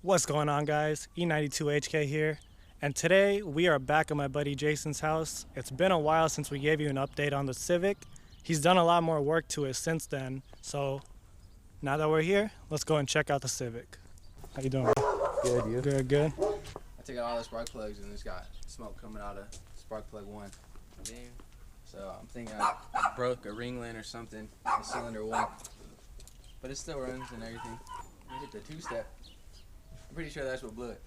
What's going on, guys? E92HK here, and today we are back at my buddy Jason's house. It's been a while since we gave you an update on the Civic. He's done a lot more work to it since then, so now that we're here, let's go and check out the Civic. How you doing? Good, you? Good, good. I took out all the spark plugs and it's got smoke coming out of spark plug 1. Damn. So I'm thinking I broke a ringlet or something in cylinder 1. But it still runs and everything. I hit the 2-step. I'm pretty sure that's what blew it.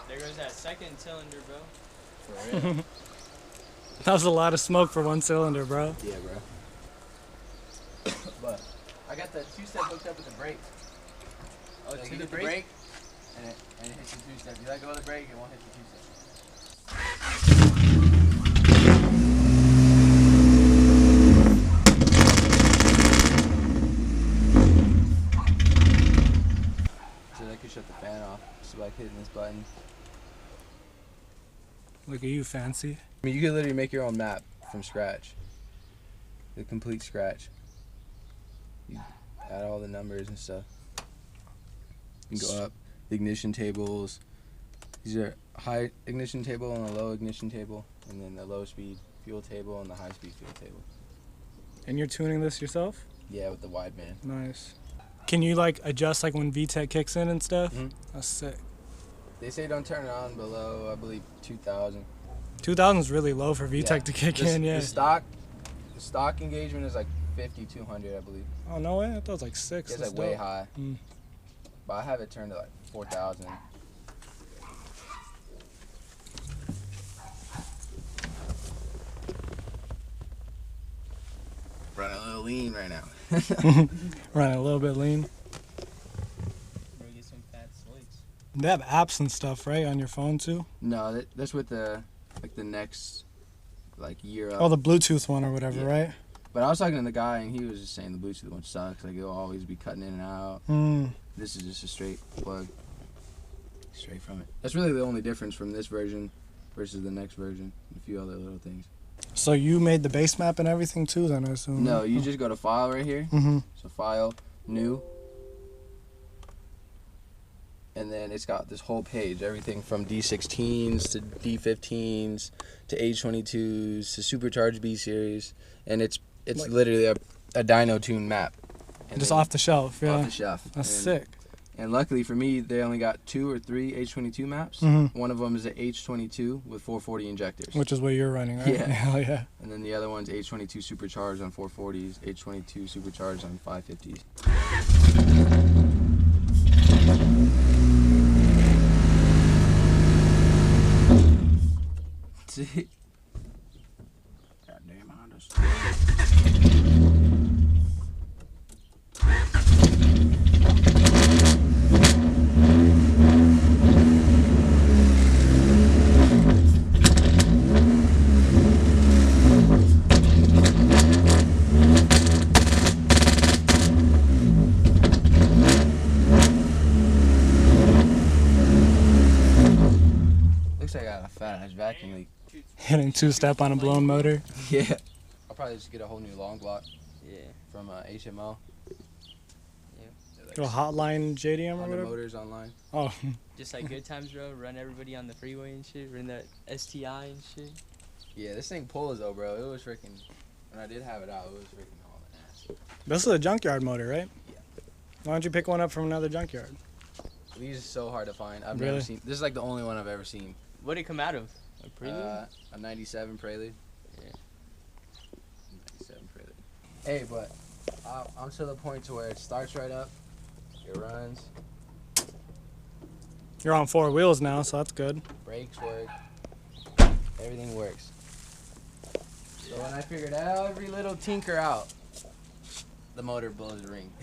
There goes that second cylinder, bro. For real? That was a lot of smoke for one cylinder, bro. Yeah, bro. But I got the 2-step hooked up with the brake. Oh, So to you the hit the brake? brake and it hits the 2-step. You let go of the brake, it won't hit the 2-step. So that could shut the fan off just by hitting this button. Look at you, fancy. I mean, you could literally make your own map from scratch. The complete scratch. You add all the numbers and stuff. You can go up. The ignition tables. These are high ignition table and a low ignition table. And then the low speed fuel table and the high speed fuel table. And you're tuning this yourself? Yeah, with the wideband. Nice. Can you like adjust like when Vtec kicks in and stuff? Mhm. That's sick. They say don't turn it on below, I believe, 2,000. 2000 is really low for Vtec Yeah. to kick in, yeah. The stock engagement is like 5,200, I believe. Oh, no way? I thought it was like 6. It's That's like way dope. high. Mm. But I have it turned to like 4,000. Running a little lean right now. Running a little bit lean. Bro, get some fat slicks. They have apps and stuff, right, on your phone too? No, that's with the next year up. Oh, the Bluetooth one or whatever, Yeah. right? But I was talking to the guy and he was just saying the Bluetooth one sucks. Like it'll always be cutting in and out. Mm. This is just a straight plug. Straight from it. That's really the only difference from this version versus the next version. A few other little things. So you made the base map and everything too, then I assume? No, you just go to file right here. Mm-hmm. So file, new. And then it's got this whole page. Everything from D16s to D15s to H22s to supercharged B series. And it's Like- literally a dyno tune map. And Just then off the shelf, yeah. off the shelf. That's And- sick. And luckily for me, they only got 2 or 3 H22 maps. Mhm. One of them is an H22 with 440 injectors. Which is what you're running, right? Yeah. Hell yeah. And then the other one's H22 supercharged on 440s, H22 supercharged on 550s. See? Goddamn Hondas. Looks like I got a fat ass vacuum leak. Hitting two-step on a blown motor. Yeah. I'll probably just get a whole new long block Yeah. from HMO. Go hotline JDM or Honda whatever. Motors online. Oh, Just like good times, bro. Run everybody on the freeway and shit. Run that STI and shit. Yeah, this thing pulls though, bro. It was freaking. When I did have it out, it was freaking hauling ass. this is a junkyard motor, right? Yeah. Why don't you pick one up from another junkyard? These are so hard to find. I've Really? never seen. This is like the only one I've ever seen. What'd it come out of? A Prelude? A 97 Prelude. Yeah. 97 Prelude. Hey, but I'm to the point to where it starts right up. It runs. You're on 4 wheels now, so that's good. Brakes work. Everything works. So when I figured every little tinker out, the motor blows a ring.